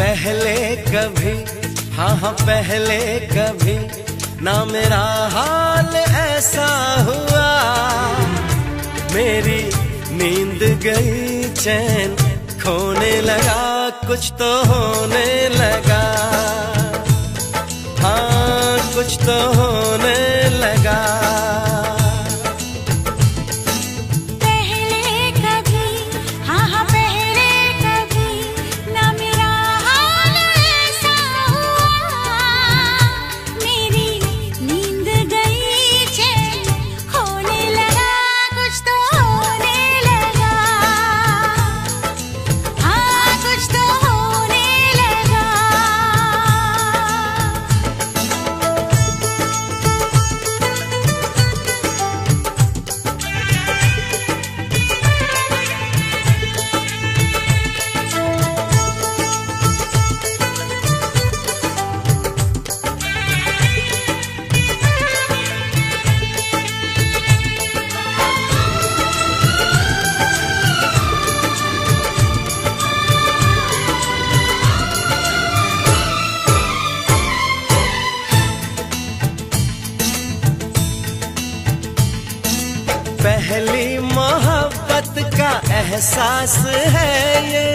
पहले कभी, हाँ हाँ पहले कभी ना मेरा हाल ऐसा हुआ। मेरी नींद गई, चैन खोने लगा, कुछ तो होने लगा। हाँ कुछ तो होने लगा। पहली मोहब्बत का एहसास है ये,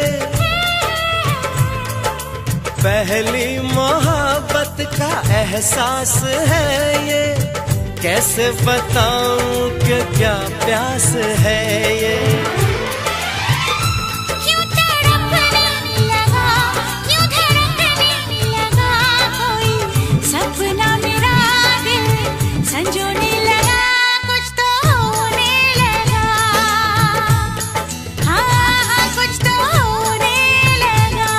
पहली मोहब्बत का एहसास है ये। कैसे बताऊं कि क्या प्यास है ये। क्यों तड़पने लगा, क्यों धड़कने लगा, कोई सपना मेरा दिल संजोने लगा। कुछ तो होने लगा, हाँ कुछ तो होने लगा।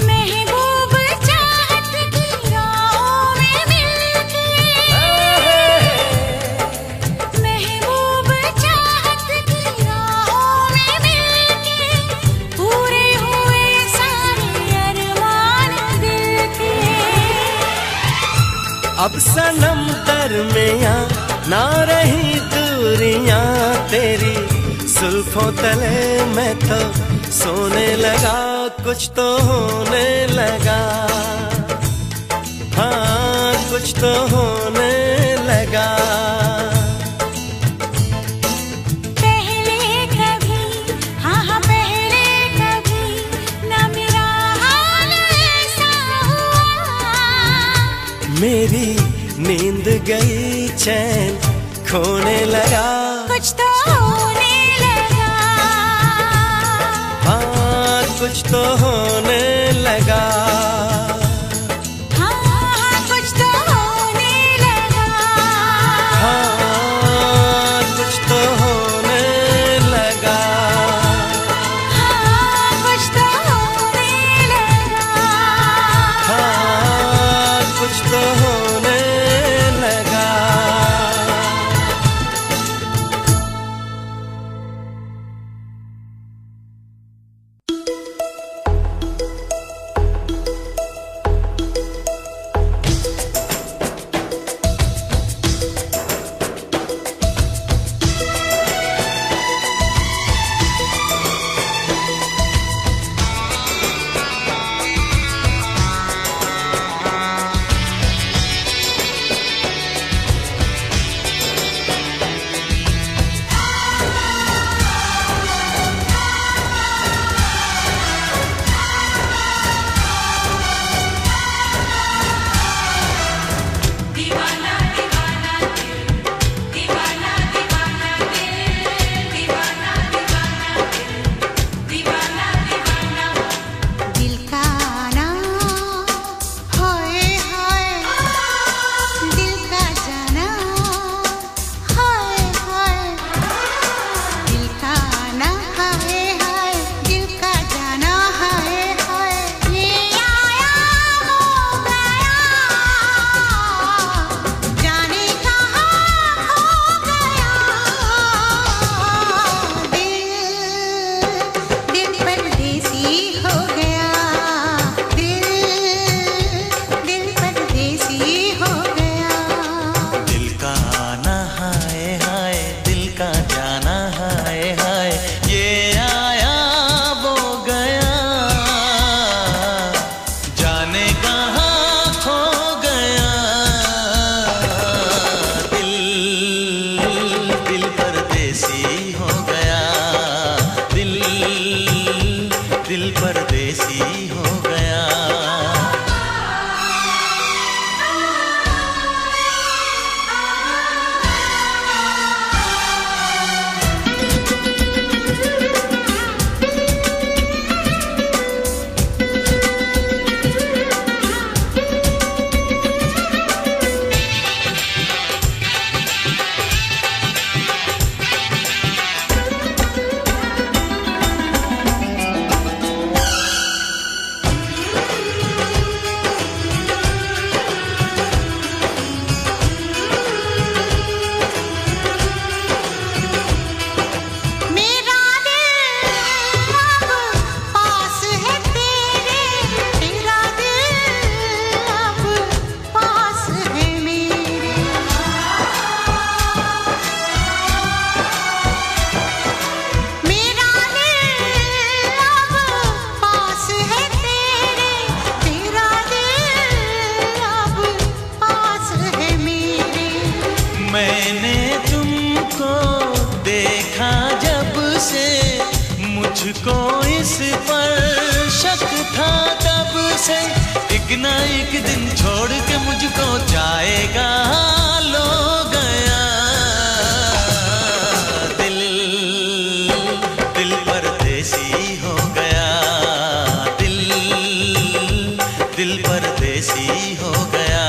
महबूब चाहत की राहों में मिलके, महबूब चाहत की राहों में मिलके, पूरे हुए सारे अरमान दिल के। अब सनम दरमियां ना रही दूरियां तेरी, जुल्फों तले मैं तो सोने लगा। कुछ तो होने लगा, हाँ कुछ तो होने लगा। पहले कभी, हाँ हाँ पहले कभी ना मेरा हाल ऐसा हुआ। मेरी नींद गई, चैन खोने लगा। कुछ तो होने लगा, हाँ कुछ तो होने लगा। हाँ कुछ तो होने लगा, हाँ कुछ तो होने लगा। हाँ कुछ तो होने लगा। हाँ कुछ तो होने लगा। मैंने तुमको देखा जब से, मुझको इस पर शक था तब से। एक ना एक दिन छोड़ के मुझको जाएगा, लो गया दिल, दिल परदेसी हो गया, दिल, दिल परदेसी हो गया।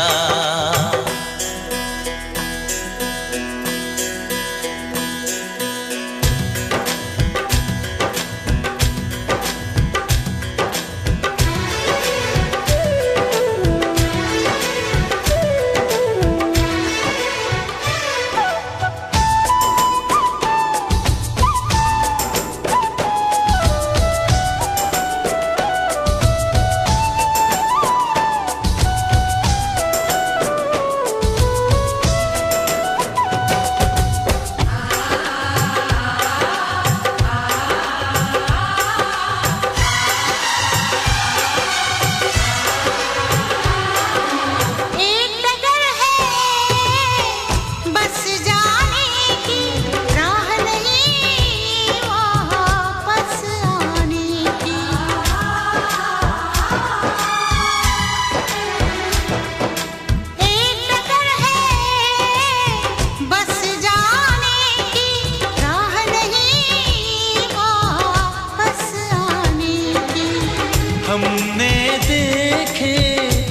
हमने देखे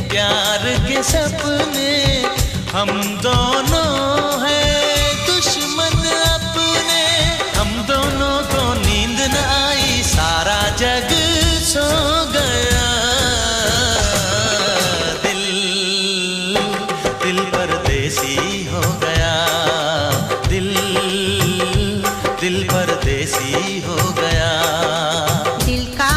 प्यार के सपने, हम दोनों हैं दुश्मन अपने। हम दोनों को नींद न आई, सारा जग सो गया। दिल, दिल परदेसी हो गया, दिल, दिल परदेसी हो गया। दिल का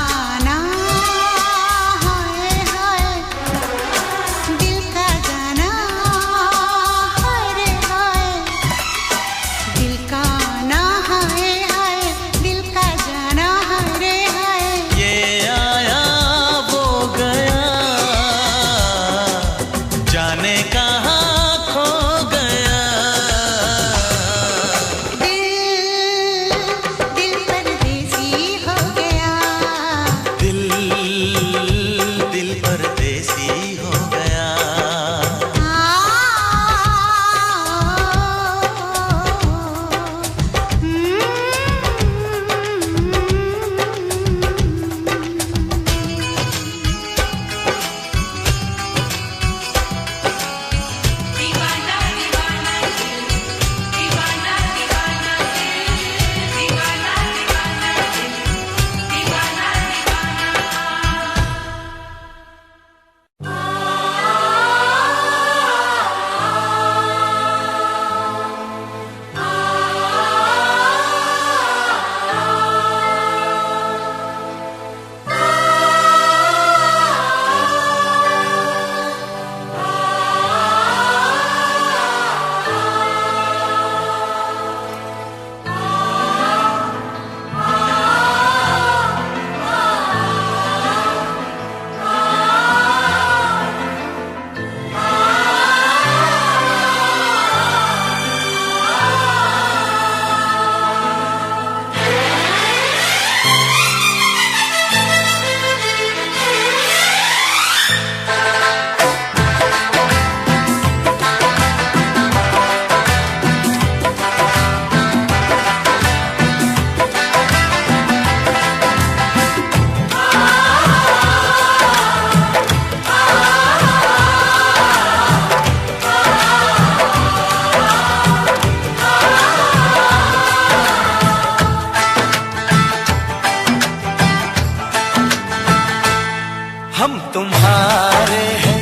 हम तुम्हारे हैं,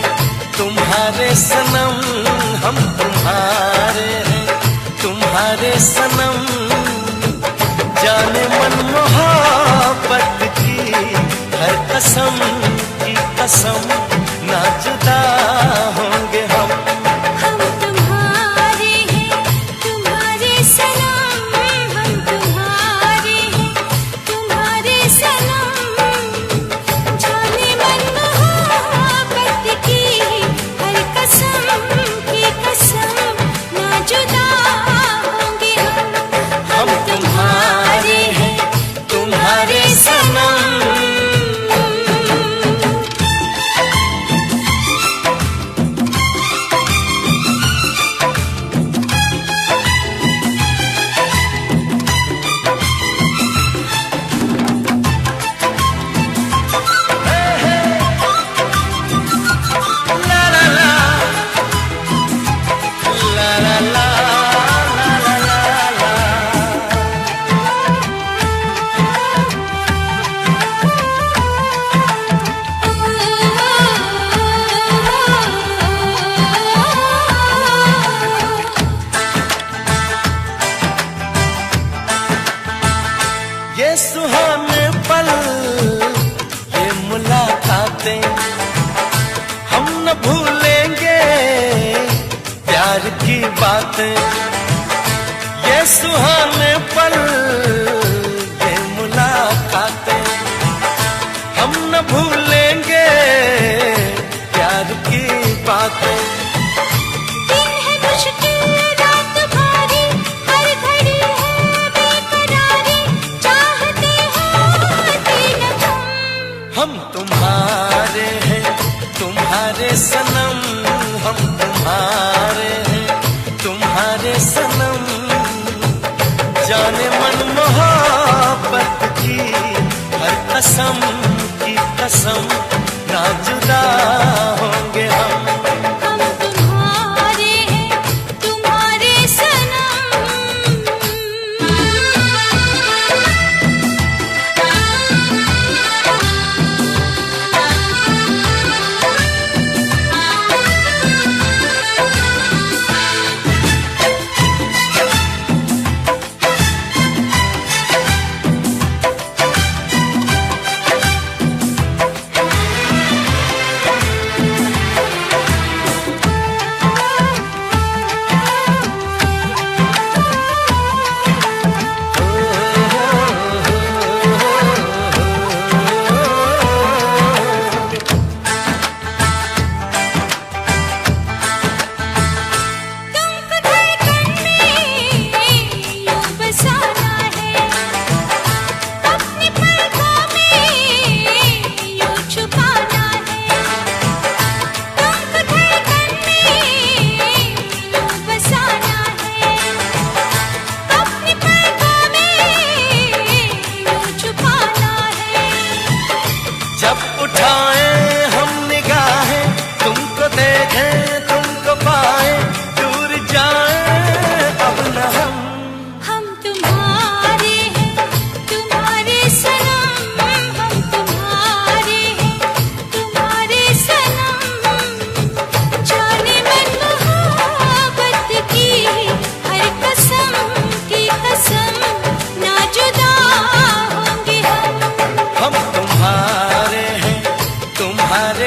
तुम्हारे सनम, हम तुम्हारे हैं, तुम्हारे सनम। जाने मन मोहब्बत की हर कसम की कसम, ना जुदा होंगे हम। हम तुम्हारे हैं, तुम्हारे सनम, हम तुम्हारे हैं, तुम्हारे सनम। जाने मन मोहब्बत की हर कसम की कसम, ना जुदा बातें, ये सुहाने पल, ये मुलाकातें, हम न भूलेंगे प्यार की बातें। दिन है मुश्किल रात भारी, हर घड़ी है बेकरारी, चाहते हैं दिन हम तुम्हारे हैं तुम्हारे सनम, हम तुम्हारे हैं तुम्हारे सनम। जाने मन मोहब्बत की हर कसम की कसम, ना जुदा होंगे हम। तुम्हारे हैं तुम्हारे सनम।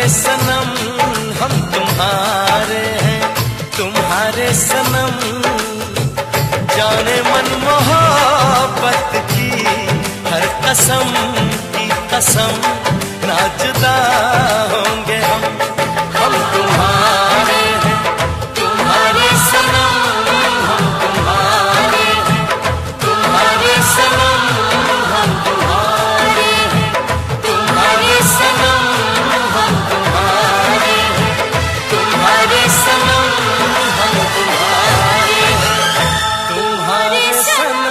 सनम हम तुम्हारे हैं तुम्हारे सनम। जाने मन मोहब्बत की हर कसम की कसम, ना जुदा होंगे हम तुम्हारे हैं तुम्हारे सनम। हम तुम्हारे हैं तुम्हारे सनम। हम तुम्हारे हैं तुम्हारे सनम। हम तुम्हारे हैं तुम्हारे सनम। हम तुम्हारे हैं तुम्हारे सनम।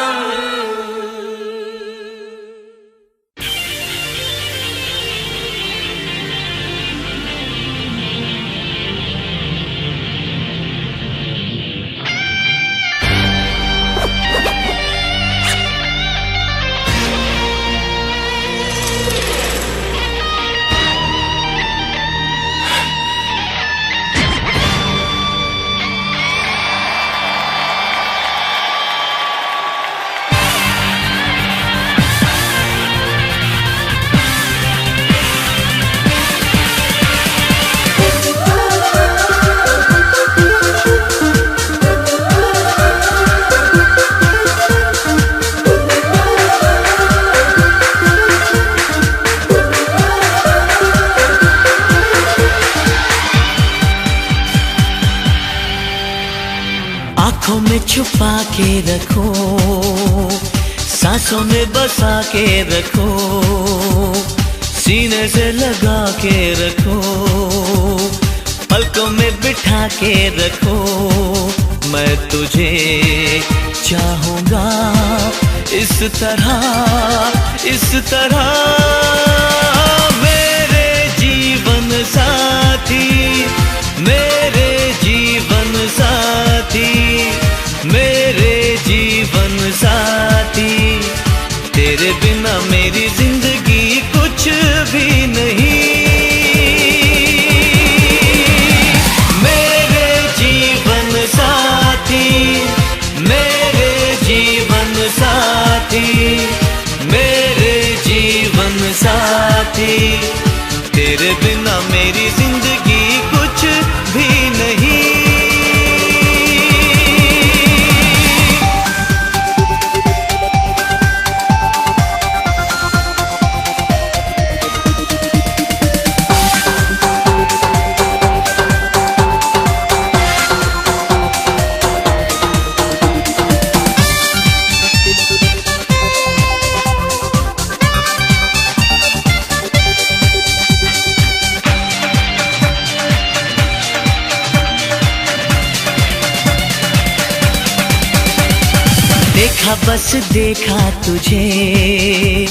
आँखों में छुपा के रखो, सांसों में बसा के रखो, सीने से लगा के रखो, पलकों में बिठा के रखो। मैं तुझे चाहूँगा इस तरह मेरे जीवन साथी, मेरे जीवन साथी, मेरे जीवन साथी। तेरे बिना मेरी जिंदगी कुछ भी नहीं। मेरे जीवन साथी, मेरे जीवन साथी, मेरे जीवन साथी। तेरे बिना मेरी जिंदगी कुछ भी नहीं। देखा बस देखा तुझे,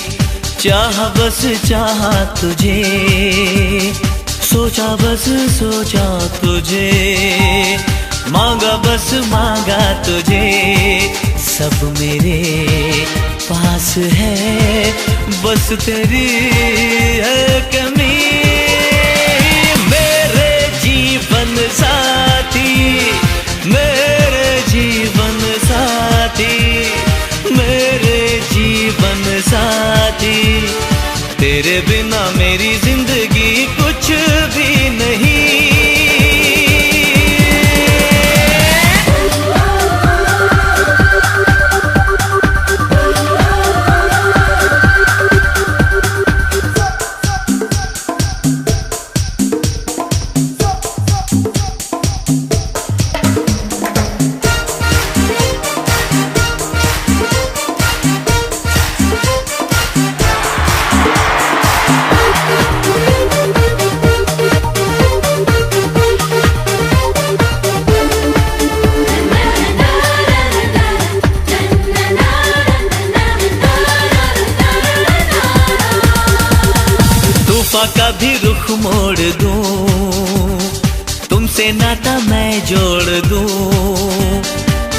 चाहा बस चाहा तुझे, सोचा बस सोचा तुझे, मांगा बस मांगा तुझे। सब मेरे पास है, बस तेरी है कमी। मेरे जीवन साथी, मेरे जीवन साथी, मेरे जीवन साथी, तेरे बिना मेरी जिंदगी कुछ भी नहीं। का भी रुख मोड़ दूं, तुमसे नाता मैं जोड़ दूं,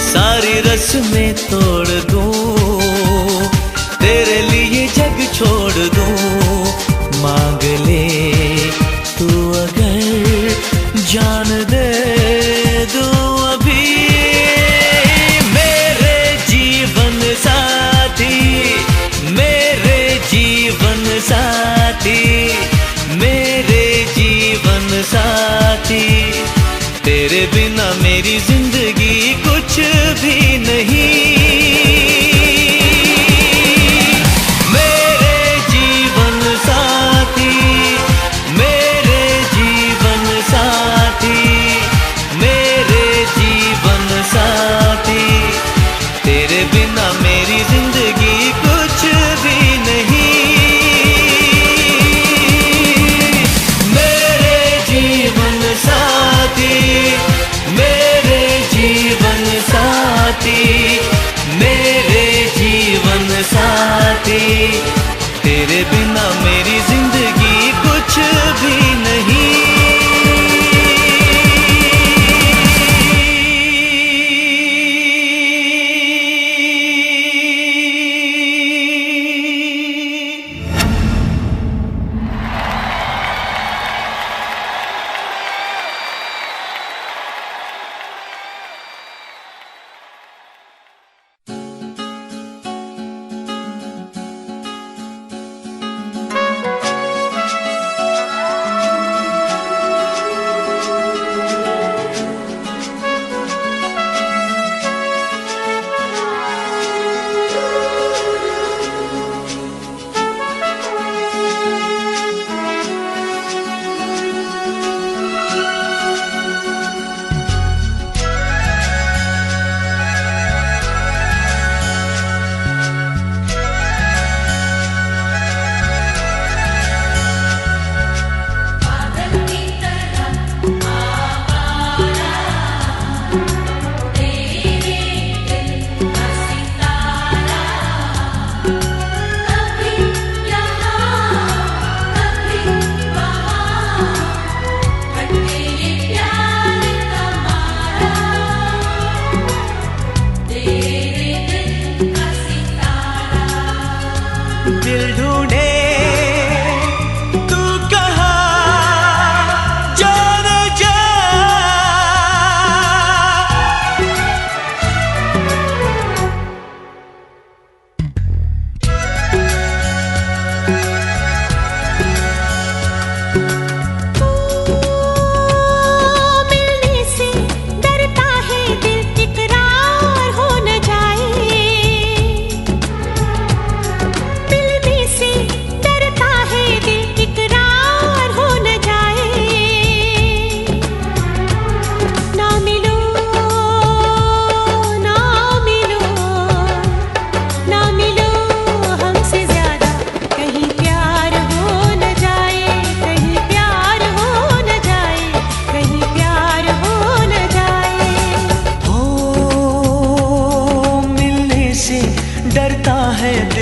सारी रस्में तोड़ दूं, तेरे लिए जग छोड़ दूं। मांग ले तू अगर जान दे दूं अभी। मेरे जीवन साथी, मेरे जीवन साथी, मेरे जीवन साथी, तेरे बिना मेरी जिंदगी कुछ भी नहीं।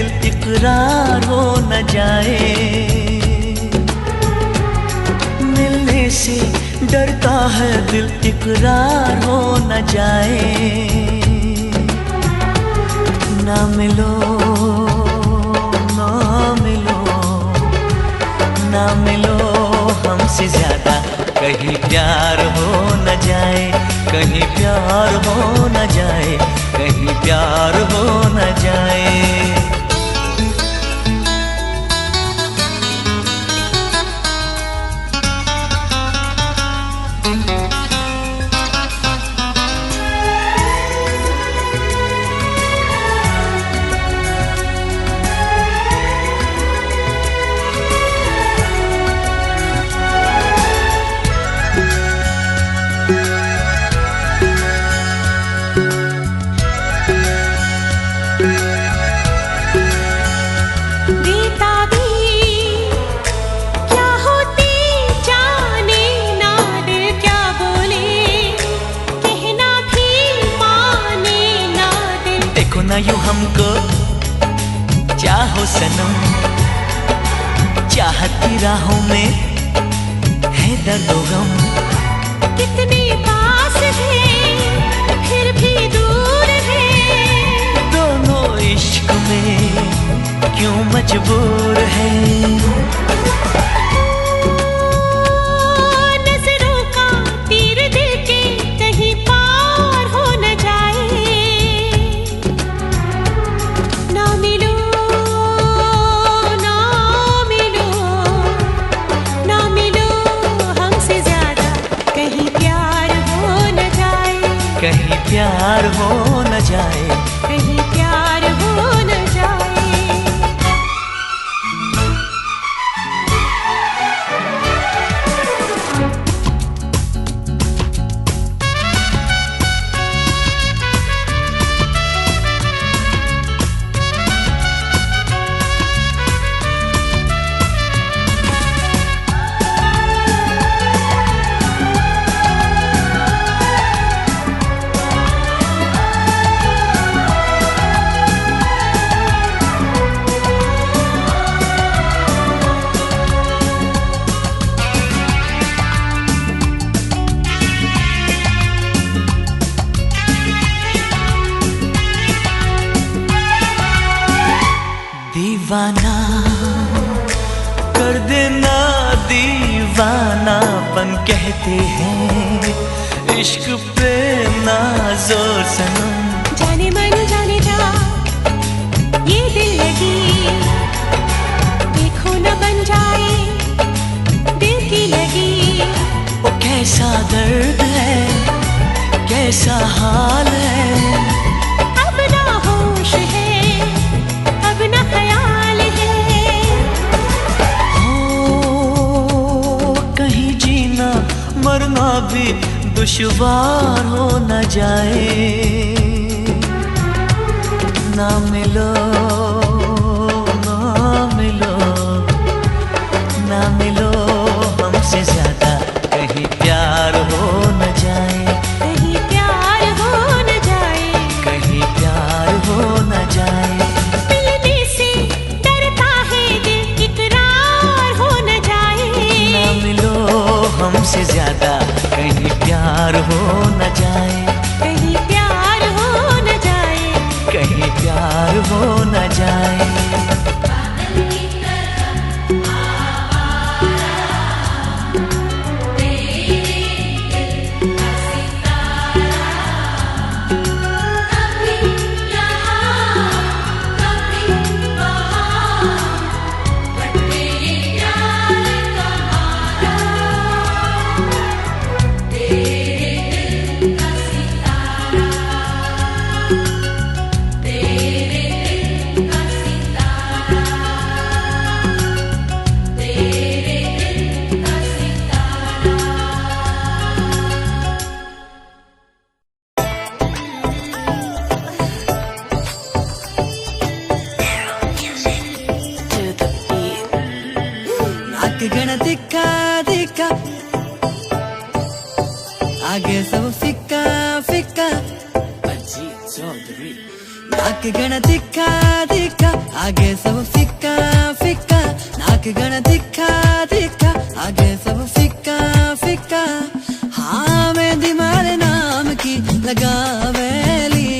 दिल इकरार हो न जाए, मिलने से डरता है दिल इकरार हो न जाए। ना मिलो ना मिलो ना मिलो हमसे ज्यादा, कहीं प्यार हो न जाए, कहीं प्यार हो न जाए, कहीं प्यार हो न जाए। ना यूं हमको चाहो सनम, चाहत की राहों में है दर्द व गम। कितने पास है फिर भी दूर है, दोनों इश्क में क्यों मजबूर है। नजरों का तीर दिल के कहीं पार हो न जाए, ना मिलो ना मिलो ना मिलो हमसे ज्यादा, कहीं प्यार हो न जाए, कहीं प्यार हो न जाए, कहीं प्यार हो न जाए। दीवाना कर देना, दीवानापन कहते हैं इश्क पे नाज़ोर सनम। जाने मन जाने जा ये दिल लगी, देखो न बन जाए दिल की लगी। वो कैसा दर्द है, कैसा हाल है, अब ना होश है अब ना ख्याल है। हो कहीं जीना मरना भी दुश्वार हो न जाए। ना मिलो ना मिलो ना मिलो हमसे ज्यादा, कहीं प्यार हो न जाए, कहीं प्यार हो न जाए, कहीं प्यार हो न जाए। मिलने से डरता है दिल इकरार हो न जाए। ना मिलो हमसे ज्यादा, कहीं प्यार हो न जाए, कहीं प्यार हो न जाए, कहीं प्यार हो न जाए। नाक गण दिखा दिखा आगे सब फिक्का फिक्का, नाक गण दिखा दिखा आगे सब फिक्का फिक्का। हाँ मेहंदी मारे नाम की लगावेली,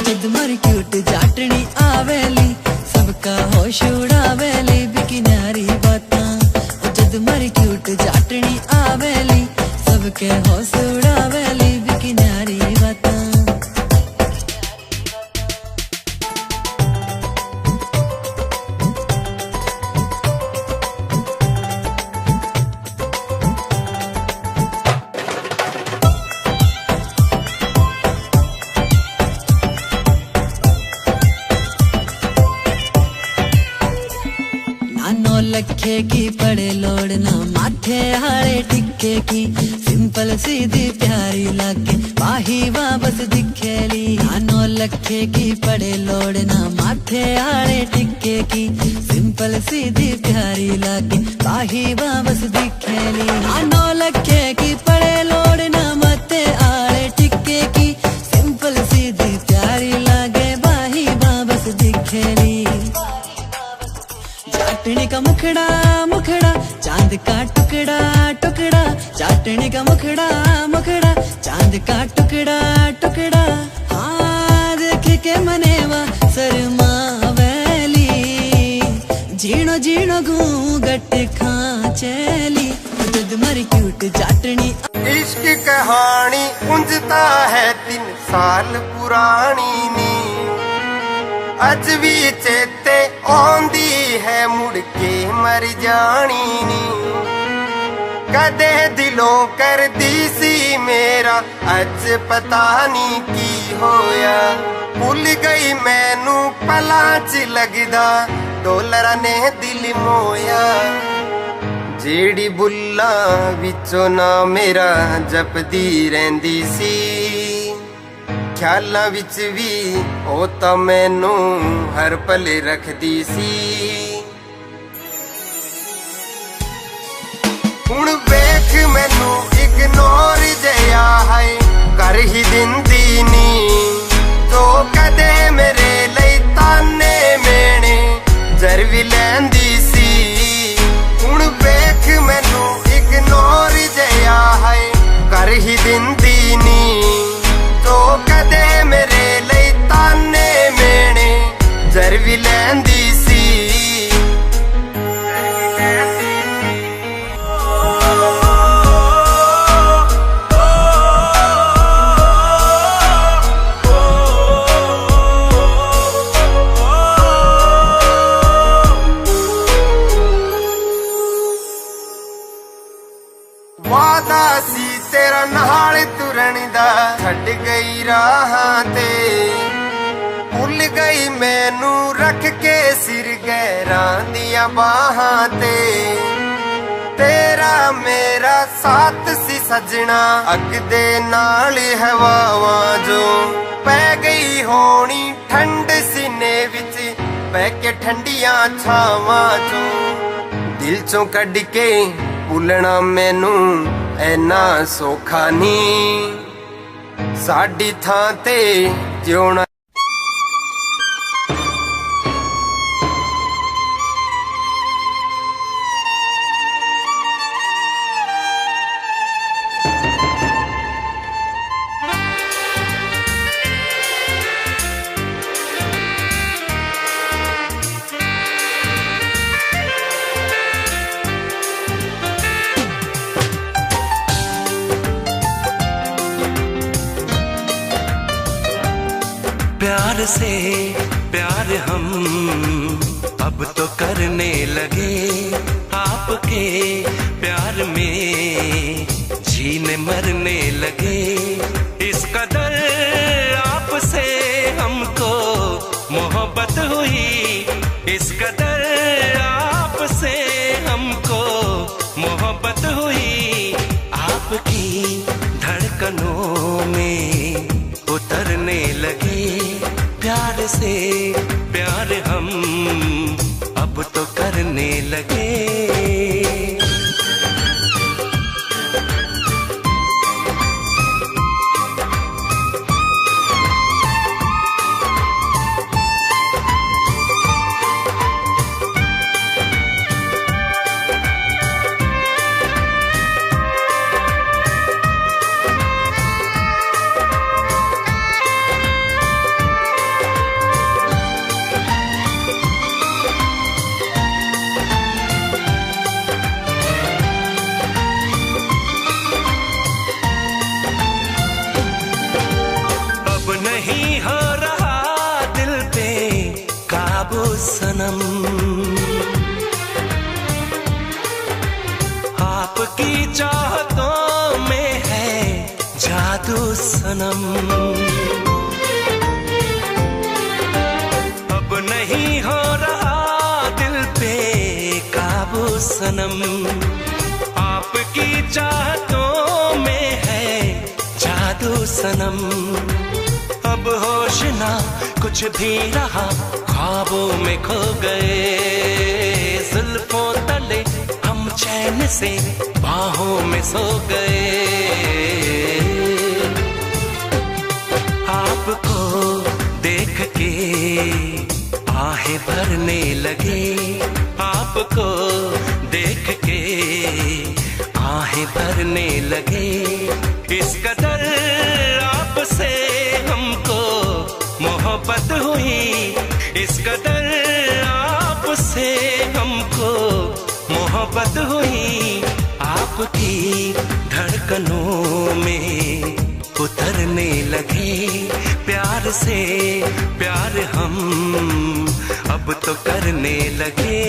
जद मर क्यूट जाटनी आवेली, सबका होश उड़ावेली बिकी न्यारी बातां। जद मर क्यूट जाटनी आवेली, सबके होश उड़ावेली बिकी न्यारी बातां। नौ लखे की पड़े लोड़ना माथे हारे टिक्के की, सिंपल सीधी प्यारी लागे बाही वापस दिखेली। 9 लखे की पड़े लोड़ना माथे हारे टिक्के की, सिंपल सीधी प्यारी लागे बाही वापस दिखेली। 9 लखे की पड़े लोड़ना माथे हारे टिक्के की, सिंपल सीधी प्यारी लागे बाही वापस दिखेली। चाटने का मुखड़ा मुखड़ा चांद का टुकड़ा टुकड़ा, चाटने का मुखड़ा मुखड़ा चांद का टुकड़ा टुकड़ा। हाँ देख के मनेवा शर्मावेली, जीणो जीणो घूंघट खांचेली, जद मर क्यूट चाटनी। इश्क कहानी उंजता है 3 साल पुरानी नी, अज भी चेते आंदी है मुड़ के मर जानी नी। कदे दिलों कर दी सी मेरा अज पता नहीं की होया, भुल गई मैनू पला च लगदा डोलरा ने दिल मोया। जेड़ी बुल्ला विचों ना मेरा जपदी रहंदी सी, ख्यालां विच भी ओ तां मैनू हर पल रखदी सी। हुण वेख मैनू इग्नोर जिहा है कर ही दिंदी नी, जो कदे मेरे लई ताने मेने जर भी लैंदी सी। हुण वेख मैनू इग्नोर जिहा है कर ही दिंदी नी, तो कदे मेरे लई ताने मेने जर भी लैंदी सी। वादा सी तेरा नाल तुरन दा छड़ गई राहां ते, भुल गई मैनू रख के सिर गैरां दियां बाहां ते। तेरा मेरा साथ सी सजना अग दे नाल हवावां जो, पै गई होनी ठंड सीने विच बह के ठंडियां छावां चो। दिल चों कढ के भुलना मैनू ऐना सौखा नी, साडी थां ते जिउणा। प्यार से प्यार हम अब तो करने लगे, आपके प्यार में जीने मरने लगे। इस कदर आपसे हमको मोहब्बत हुई, इस कदर आपसे हमको मोहब्बत हुई। आपकी धड़कनों में उतरने लगे, प्यार से प्यार हम अब तो करने लगे। सनम, आपकी चाहतों में है जादू सनम। अब नहीं हो रहा दिल पे काबू सनम, आपकी चाहतों में है जादू सनम। अब होश ना कुछ भी रहा, ख्वाबों में खो गए, जुल्फों तले हम चैन से बाहों में सो गए। आपको देख के आहें भरने लगे, आपको देख के आहें भरने लगे। इस कदर आपसे हमको मोहब्बत हुई, इस कदर आपसे हमको मोहब्बत हुई। आपकी धड़कनों में उतरने लगे, प्यार से प्यार हम अब तो करने लगे।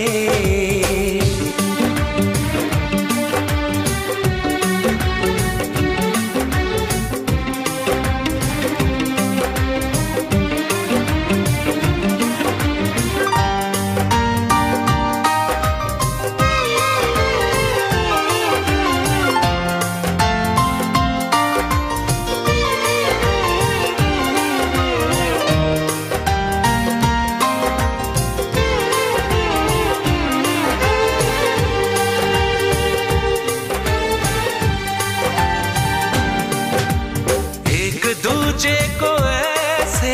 दूजे को ऐसे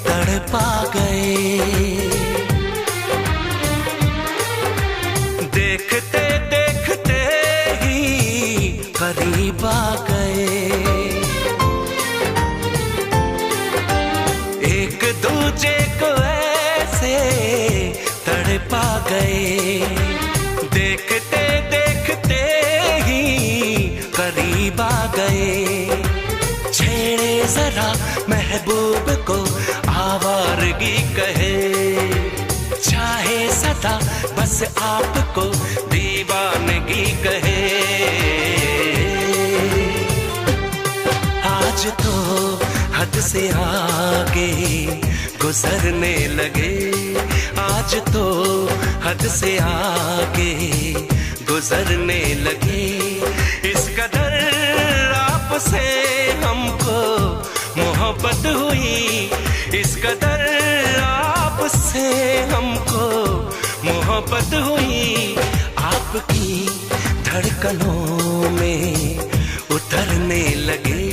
तड़पा गए, देखते देखते ही करीब आ गए। एक दूजे को ऐसे तड़पा गए, देखते देखते ही करीब आ गए। छेड़े जरा महबूब को आवारगी कहे, चाहे सदा बस आपको दीवानगी कहे। आज तो हद से आगे गुजरने लगे, आज तो हद से आगे गुजरने लगे। इस कदर आपसे हमको मोहब्बत हुई, इस कदर आपसे हमको मोहब्बत हुई। आपकी धड़कनों में उतरने लगे,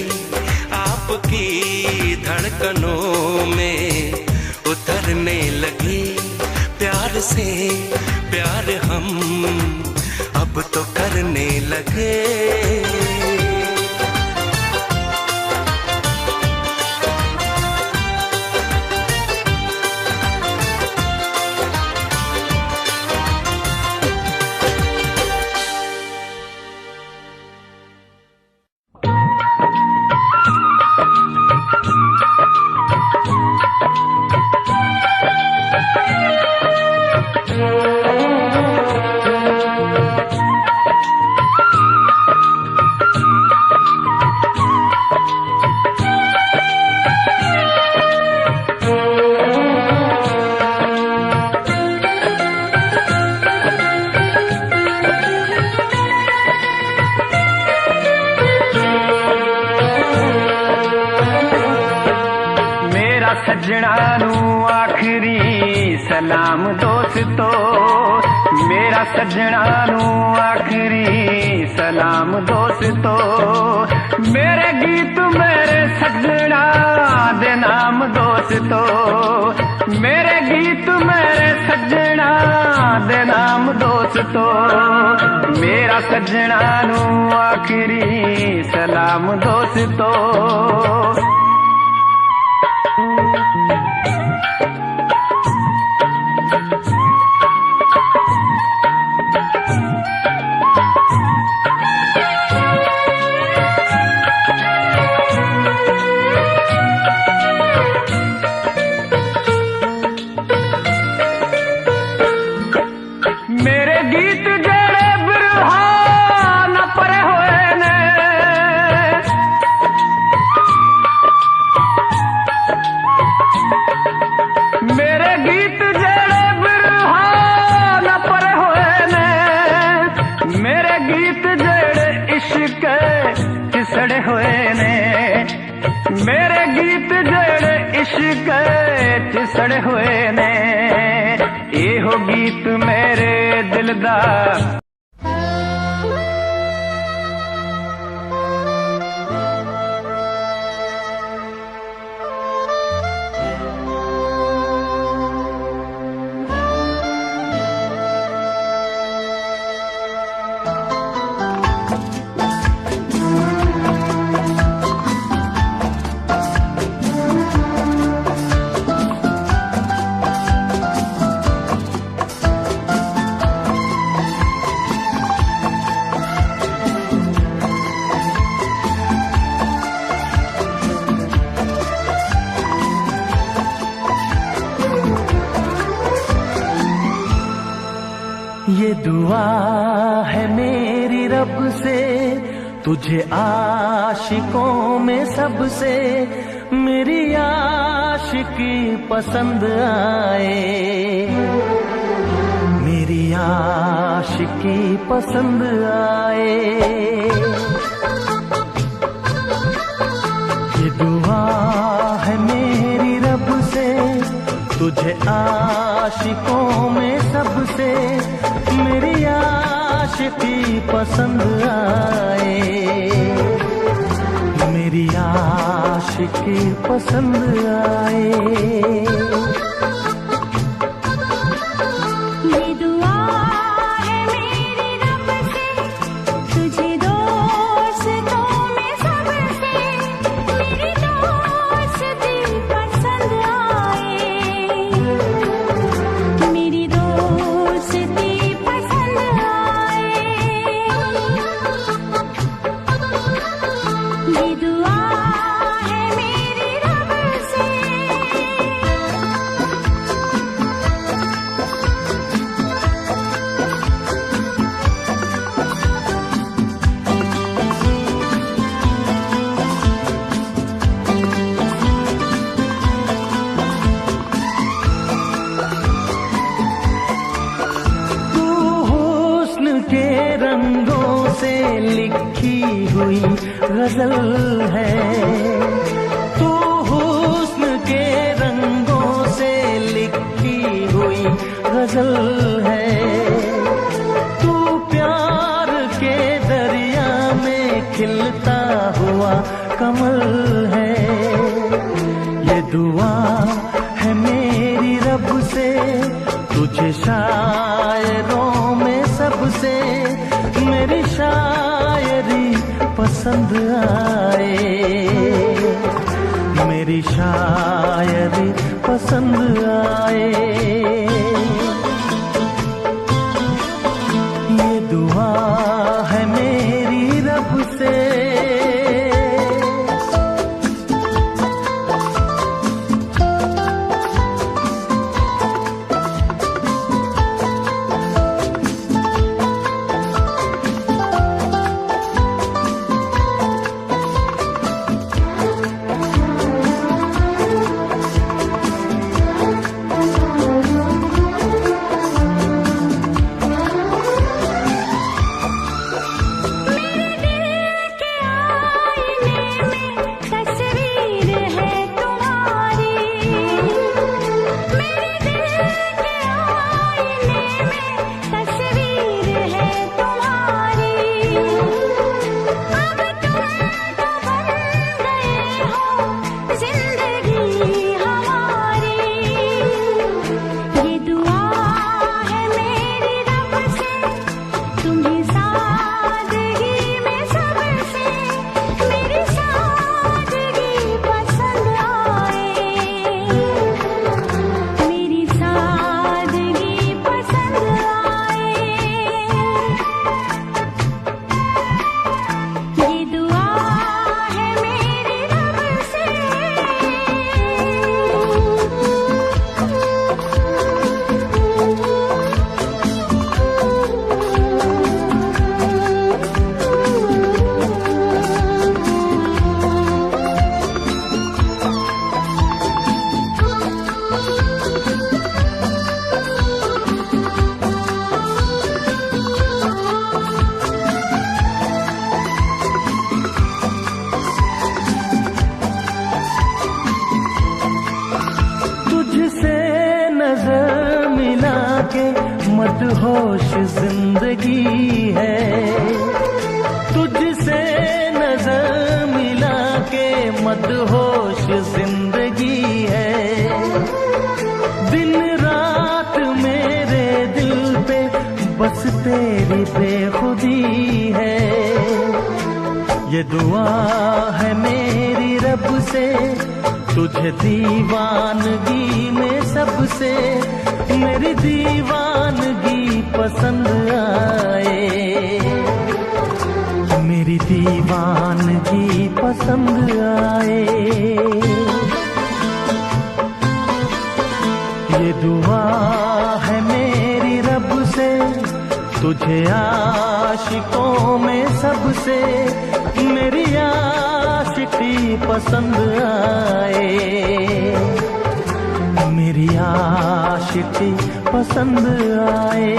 आपकी धड़कनों में उतरने लगे। प्यार से प्यार हम अब तो करने लगे। सजना नू आखरी सलाम दोस्तो, मेरा सजना नू आखरी सलाम दोस्तो। मेरे गीत मेरे सजना दे नाम दोस्तो, मेरे गीत मेरे सजना दे नाम दोस्तो। मेरा सजना नू आखरी सलाम दोस्तो। मेरे गीत जेड़े इश्क च सड़े हुए ने, एहो गीत मेरे दिल दा। ये दुआ है मेरी रब से, तुझे आशिकों में सबसे मेरी आशिकी पसंद आए, मेरी आशिकी पसंद आए। ये दुआ है मेरी रब से, तुझे आशिकों में सबसे मेरी आशिकी पसंद आए, मेरी आशिकी पसंद आए। ये दुआ है मेरी रब से, तुझे दोस्तों में सबसे मेरी दोस्ती पसंद आए, मेरी दोस्ती पसंद आए। ये दुआ है मेरी रब से। तू हुस्न के रंगों से लिखी हुई गजल है, तू हुस्न के रंगों से लिखी हुई गजल है। तू प्यार के दरिया में खिलता हुआ कमल है। ये दुआ है मेरी रब से, तुझे शायरों में सबसे मेरी शायरी पसंद आए, मेरी शायरी पसंद आए। ये दुआ है मेरी रब से। मदहोश जिंदगी है, तुझसे नजर मिला के मदहोश जिंदगी है। दिन रात मेरे दिल पे बस तेरी बेखुदी है। ये दुआ है मेरी रब से, तुझे दीवानगी में सबसे मेरी दीवानगी पसंद आए, मेरी दीवानगी पसंद आए। ये दुआ है मेरी रब से, तुझे आशिकों में सबसे मेरी आशिकी पसंद आए, मेरी आशिकी पसंद आए।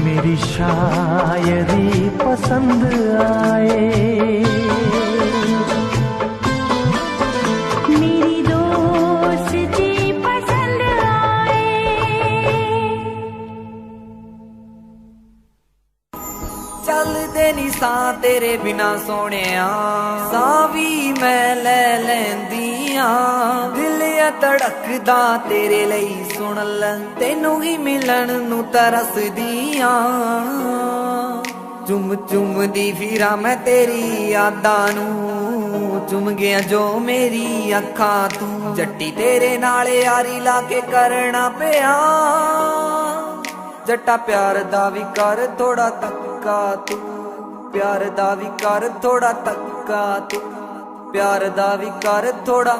मेरी शायरी पसंद आए, मेरी दोस्ती पसंद आए। चलदे नी सां तेरे बिना सोहणिया, सां भी मैं ले लैंदियां। दिल धड़कदा तेरे लई सुन ले, तेनू ही मिलन नू तरसदियां। चुम चुम दी फिरा मैं तेरी यादां नू, चुम गया जो मेरी अखां तू। जट्टी तेरे नाल यारी लाके करना पिया, जट्टा प्यार दा भी कर थोड़ा तक्का तू, प्यार दा भी कर थोड़ा तक्का तू, प्यार दा भी कर थोड़ा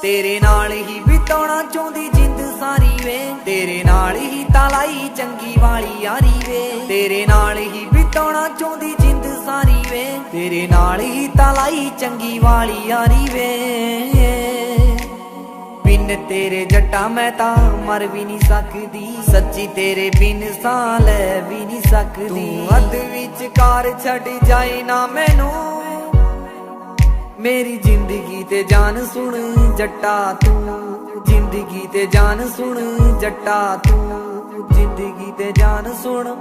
तेरे नाल ही बिताउणा चाहुंदी जिंद सारी वे, तेरे नाल ही तालाई चंगी वाली यारी वे। तेरे नाल ही बिताउणा चाहुंदी जिंद सारी वे, तेरे नाल ही तालाई चंगी वाली यारी वे। बिन तेरे जट्टा मैं ता मर भी नहीं सकदी, सच्ची तेरे बिन सां ले भी नहीं सकदी। तू अध विचकार छड़ जाए ना मैनू, मेरी जिंदगी ते जान सुन जट्टा तू, जिंदगी ते जान सुन जट्टा तू, जिंदगी ते जान सुन।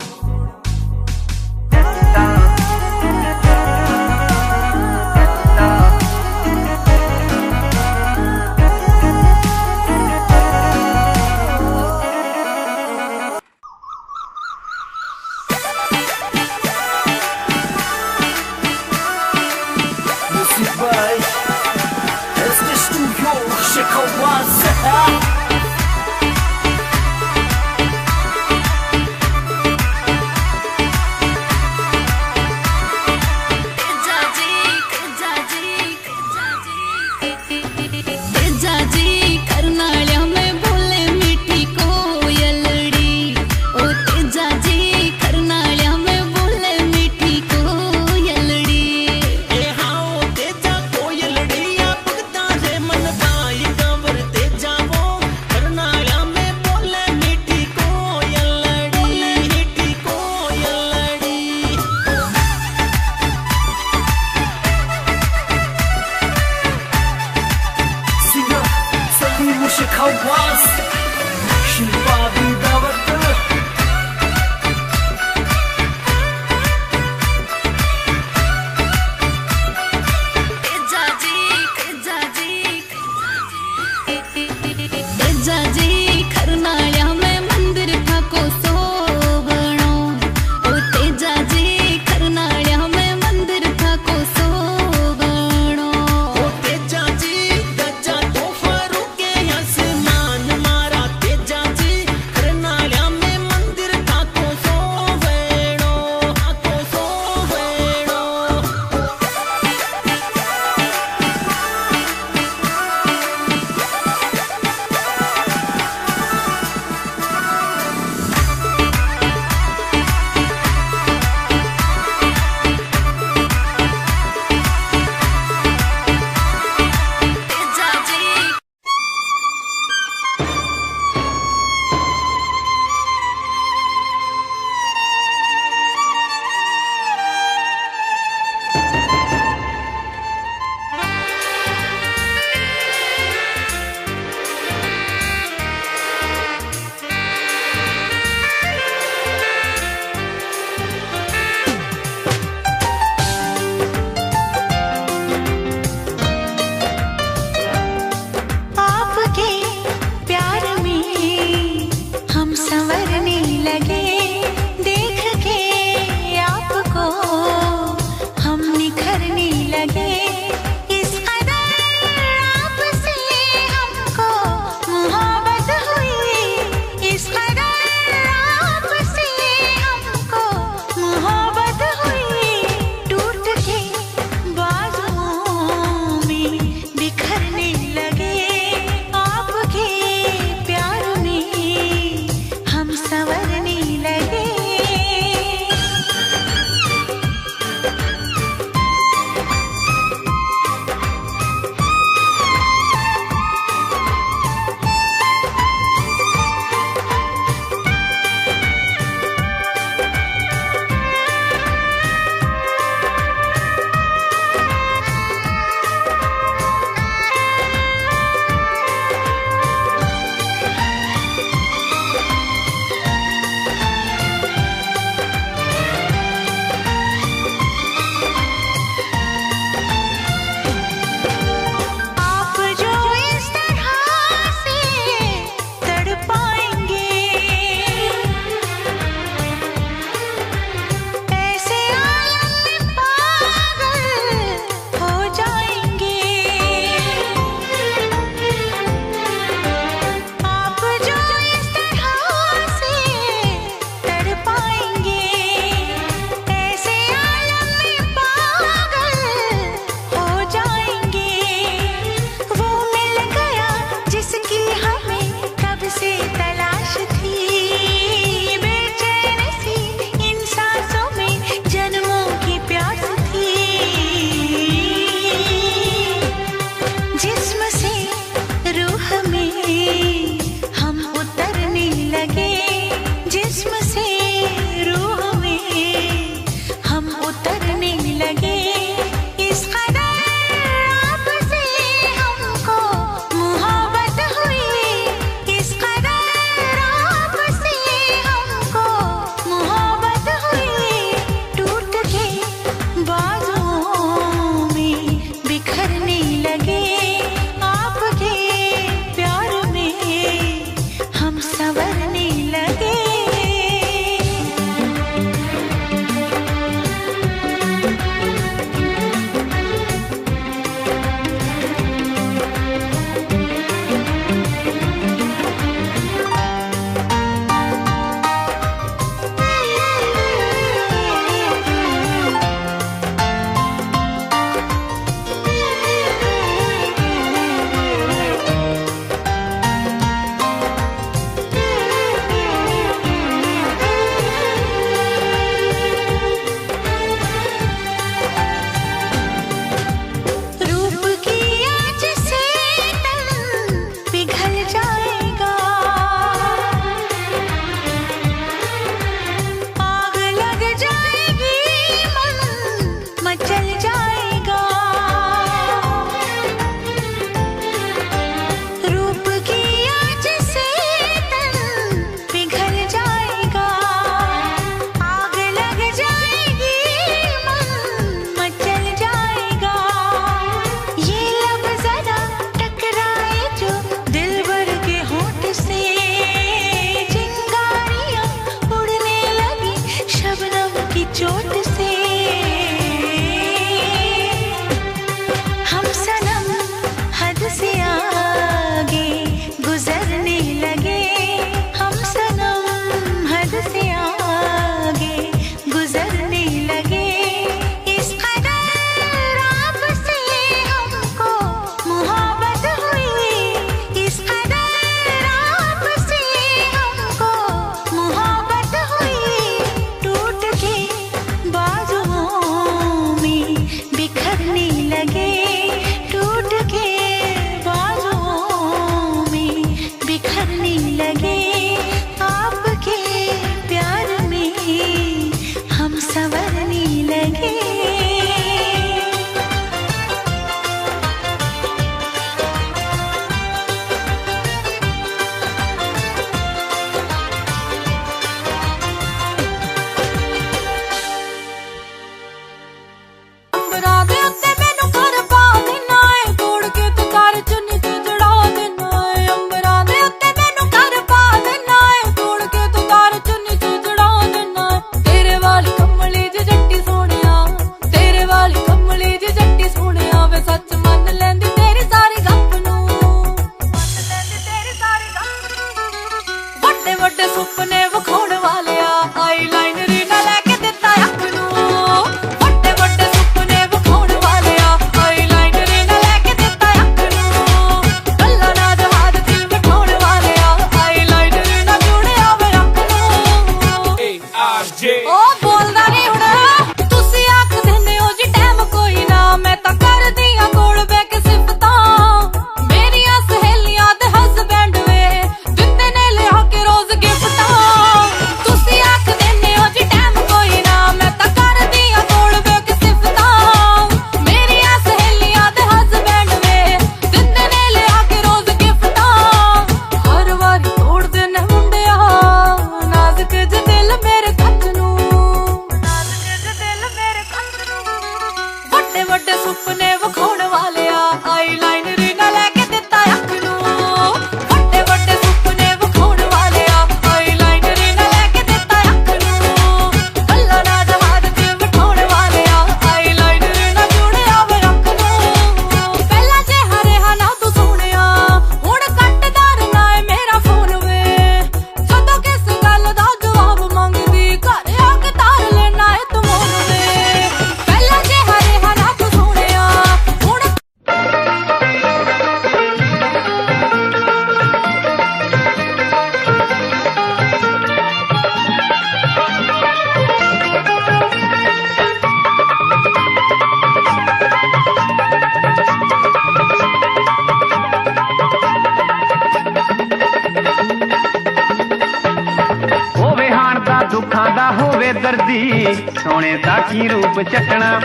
ਦਰਦੀ ਸੋਹਣੇ ਦਾ ਕੀ ਰੂਪ ਚੱਟਣਾ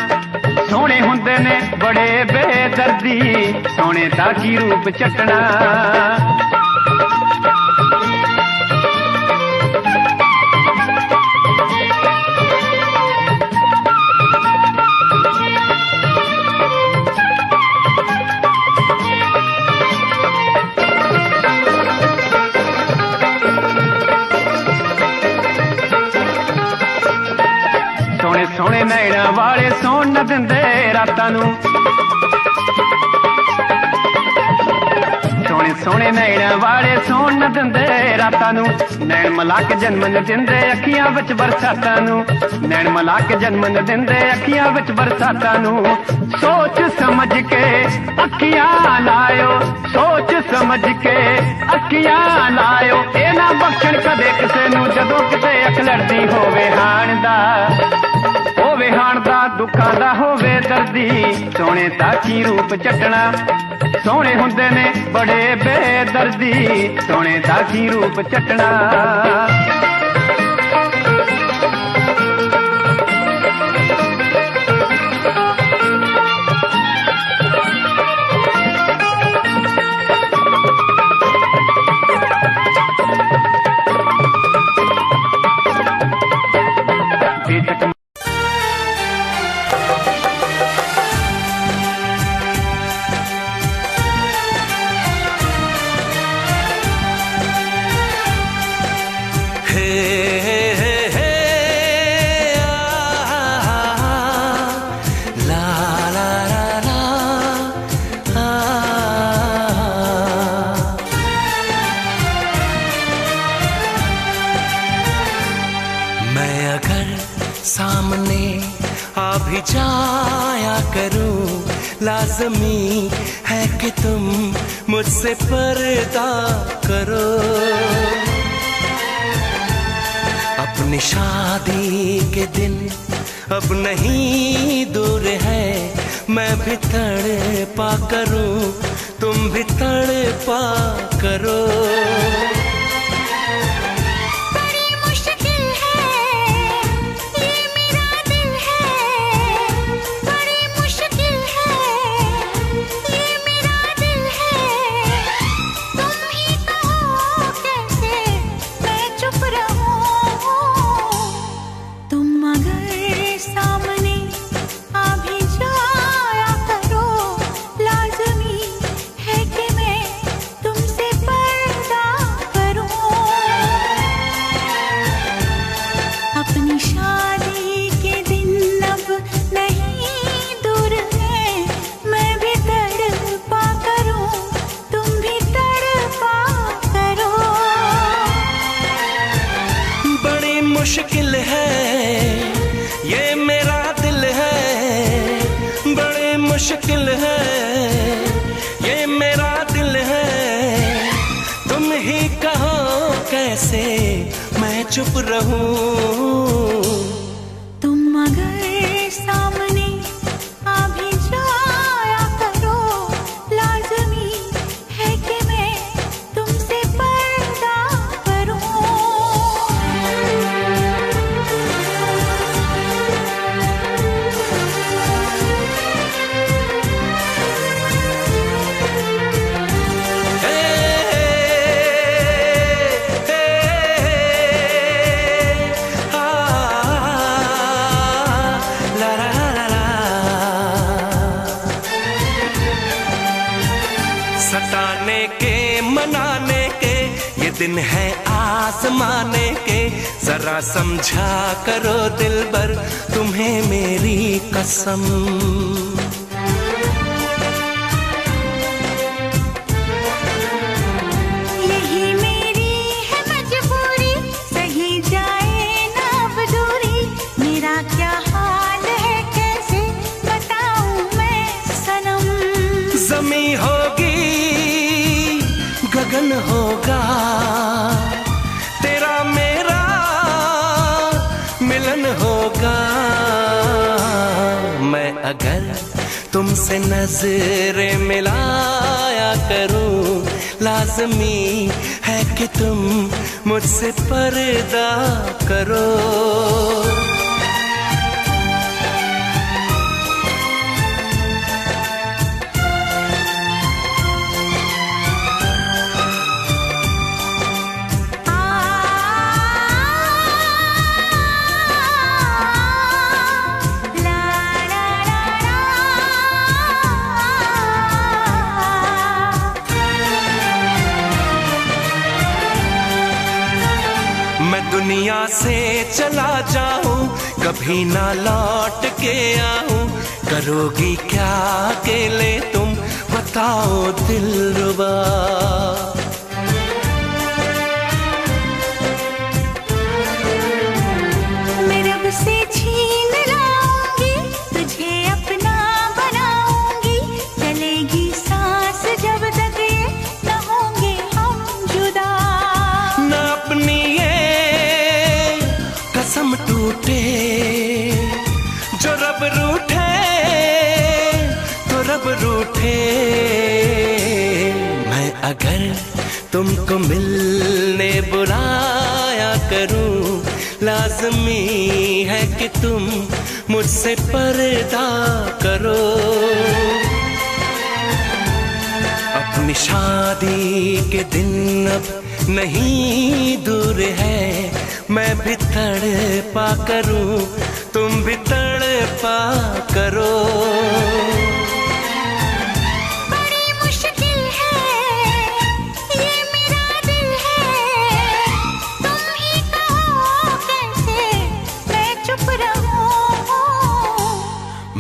ਸੋਹਣੇ ਹੁੰਦੇ ਨੇ ਬੜੇ ਬੇਦਰਦੀ ਸੋਹਣੇ ਦਾ ਕੀ ਰੂਪ ਚੱਟਣਾ ਸੋਹਣੇ ਨੈਣਾ ਵਾਲੇ ਸੌਣ ਨਾ ਦਿੰਦੇ ਰਾਤਾਂ ਨੂੰ ਸੋਹਣੇ ਨੈਣਾ ਵਾਲੇ ਸੌਣ ਨਾ ਦਿੰਦੇ ਰਾਤਾਂ ਨੂੰ ਨੈਣ ਮਿਲਾ ਕੇ ਜਨਮ ਨ ਦਿੰਦੇ ਅੱਖੀਆਂ ਵਿੱਚ ਬਰਸਾਤਾਂ ਨੂੰ ਨੈਣ ਮਿਲਾ ਕੇ ਜਨਮ ਨ ਦਿੰਦੇ ਅੱਖੀਆਂ ਵਿੱਚ ਬਰਸਾਤਾਂ ਨੂੰ ਸੋਚ ਸਮਝ ਕੇ ਅੱਖੀਆਂ ਲਾਇਓ ਸੋਚ ਸਮਝ ਕੇ ਅੱਖੀਆਂ ਲਾਇਓ ਇਹ ਨਾ ਬਖਸ਼ਣ ਕਦੇ ਕਿਸੇ ਨੂੰ ਜਦੋਂ ਕਿਤੇ ਅੱਖ ਲੜਦੀ ਹੋਵੇ ਹਾਣ ਦਾ ਹੋਵੇ ਹਾਣ ਦਾ ਦੁੱਖਾਂ ਦਾ ਹੋਵੇ ਦਰਦੀ ਸੋਹਣੇ ਦਾ ਕੀ ਰੂਪ ਚੱਟਣਾ ਸੋਹਣੇ ਹੁੰਦੇ ਨੇ ਬੜੇ ਬੇਦਰਦੀ ਸੋਹਣੇ ਦਾ ਕੀ ਰੂਪ ਚੱਟਣਾ सामने आ भी जाया करूं लाज़मी है कि तुम मुझसे पर्दा करो अपनी शादी के दिन अब नहीं दूर है मैं भी तड़पा करूं तुम भी तड़पा करो सामने आ भी जा मुश्किल है, ये मेरा दिल है, तुम ही कहो कैसे मैं चुप रहूं। तुम अगर सामने आ भी जाया करो, लाज़मी है कि मैं तुमसे पर्दा करूं। सताने के मनाने के ये दिन है आसमाने के, जरा समझा करो दिलबर तुम्हें मेरी कसम। यही मेरी है मजबूरी, सही जाए ना अब दूरी, मेरा क्या हाल है कैसे बताऊं मैं सनम। ज़मीं होगी गगन होगा, तेरा मेरा मिलन होगा। मैं अगर तुमसे नजरें मिलाया करूं, लाज़मी है कि तुम मुझसे पर्दा करो। दुनिया से चला जाऊं, कभी ना लौट के आऊं, करोगी क्या अकेले तुम बताओ दिलरुबा। मैं रब से छीन लाऊंगी, तुझे अपना बनाऊंगी, चलेगी सांस जब तक ये न होंगे हम जुदा। न अपनी कसम टूटे, जो रब रूठे तो रब रूठे। मैं अगर तुमको मिलने बुलाया करूं, लाज़मी है कि तुम मुझसे पर्दा करो। अपनी शादी के दिन अब नहीं दूर है, मैं भी तड़पा करूं, तुम भी तड़पा करो। बड़ी मुश्किल है, ये मेरा दिल है, तुम ही कहो कैसे मैं चुप रहूं।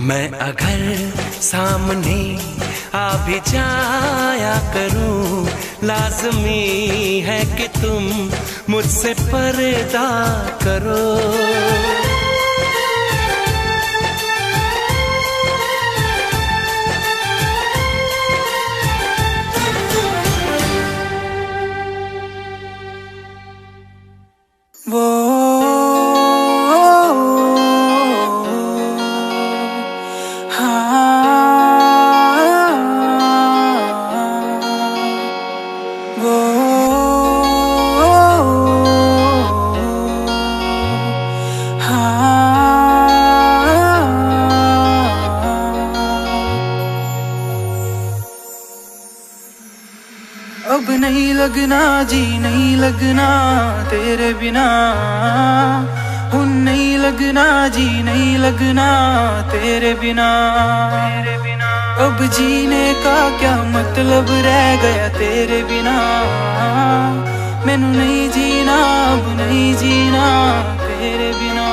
मैं अगर सामने आ भी जाया करूं, लाज़मी है कि तुम मुझसे पर्दा करो। वो अब नहीं लगना जी नहीं लगना तेरे बिना, हुन नहीं लगना जी नहीं लगना तेरे बिना। अब जीने का क्या मतलब रह गया तेरे बिना, मैनू नहीं जीना अब नहीं जीना तेरे बिना।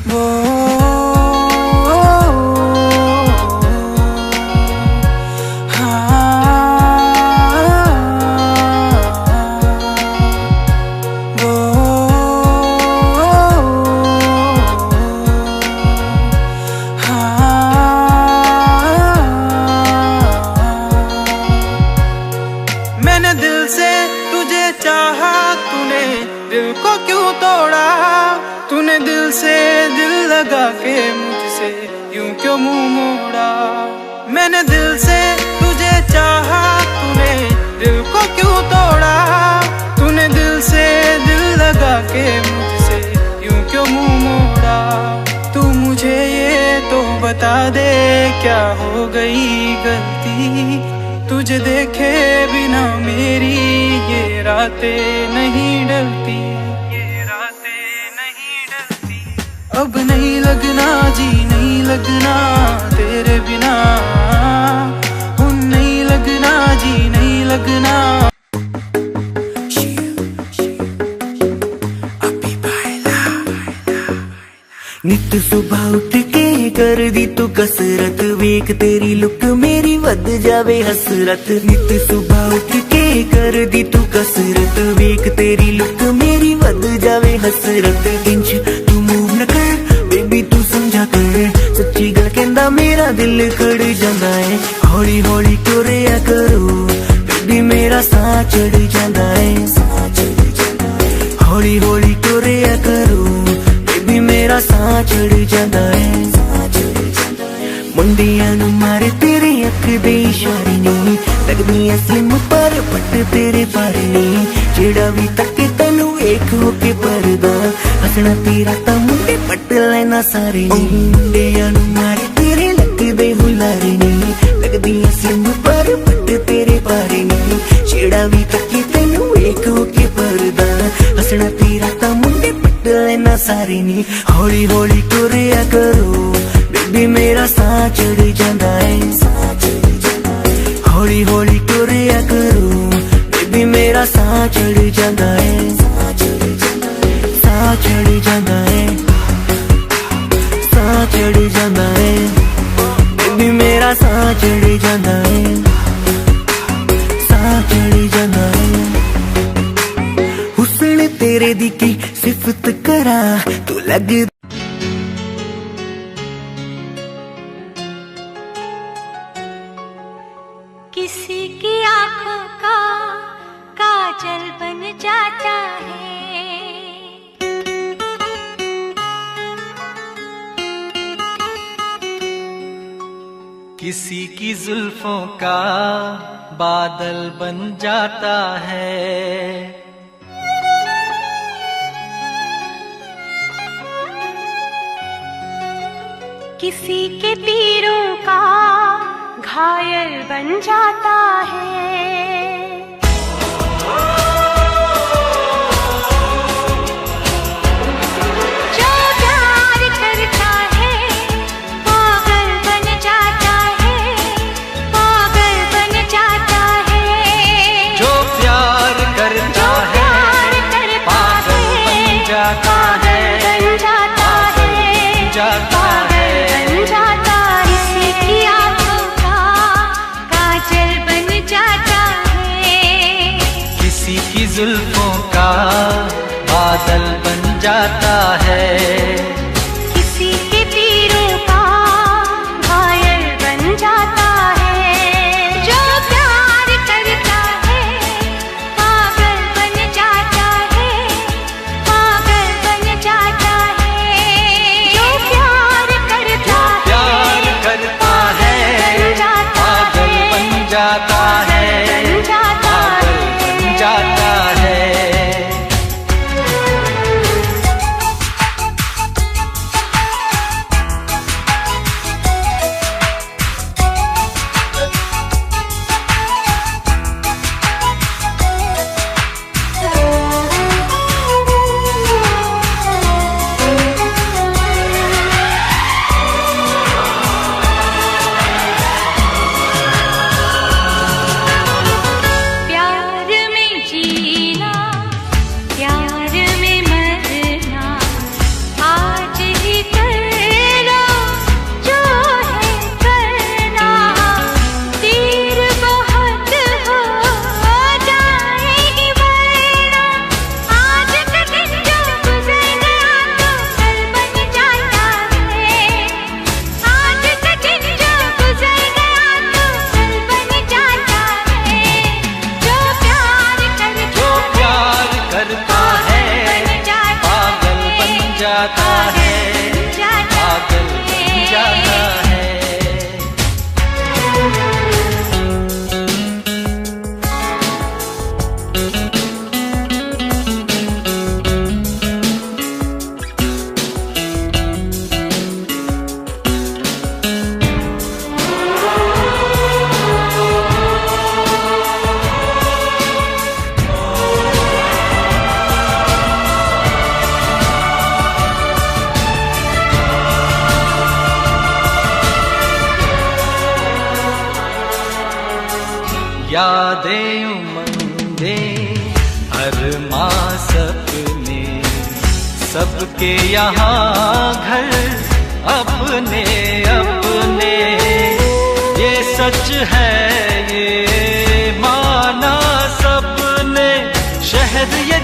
वो से दिल लगा के मुझसे यूं क्यों मुंह मोड़ा। मैंने दिल से तुझे चाहा, तूने दिल को क्यों तोड़ा। तूने दिल से दिल लगा के मुझसे यूं क्यों मुंह मोड़ा। तू मुझे ये तो बता दे क्या हो गई गलती। तुझे देखे बिना मेरी ये रातें नहीं डलती, ये रातें नहीं डलती। अब नहीं लगना जी नहीं लगना तेरे बिना, नहीं लगना जी नहीं लगना। नित सुबह उठ के कर दी तू कसरत, वेख तेरी लुक मेरी वध जावे हसरत। नित सुबह उठ के कर दी तू कसरत, वेख तेरी लुक मेरी वध जावे हसरत। इंच तू मूव न कर बेबी तू समझा कर, सच्ची गल कहंदा मेरा दिल खड़ जांदा है। हौली हौली टुरिया करो बेबी मेरा साह चढ़ जांदा है। हौली हौली टुरिया करो बेबी मेरा साह चढ़ जांदा है। मुंडियां नूं मारे तेरे अख दे इशारे नी, लगदी स्लिम पर पट तेरे बारे नी। जेड़ा भी तके तैनू वेख हो के परदा, हसना तेरा तां मुंडे पट लेना सारे नी। मुंडियां नूं मारे तेरे लगदे हुलारे नी, लगदी स्लिम पर पट तेरे बारे नी। जेड़ा भी तके तैनू वेख हो के परदा, हसना तेरा तां मुंडे पट लेना सारे नी। हौली हौली टुरिया करो बेबी मेरा साह चढ़ जांदा है। हौली हौली टुरिया करो बेबी मेरा साह चढ़ जांदा है। साह चढ़ जांदा है, साह चढ़ जांदा है बेबी मेरा साह चढ़ जांदा है। साह चढ़ जांदा है। हुस्न तेरे दी की सिफत करा तू लग। किसी की आंखों का काजल बन जाता है, किसी की जुल्फों का बादल बन जाता है। किसी के तीरों का घायल बन जाता है। जो प्यार करता है पागल बन जाता है, पागल बन जाता है। जो प्यार करता है पागल बन जाता है, बन जाता है, जाता है। बन जाता है। किसी की आंखों का काजल बन जाता है, किसी की जुल्फों का बादल बन जाता है। किसी के तीरों का घायल बन जाता है। जो प्यार करता है पागल बन जाता है, पागल बन जाता है। जो प्यार यादें उमंगें अरमां सपने सबके यहाँ घर अपने अपने। ये सच है ये माना सबने शहर ये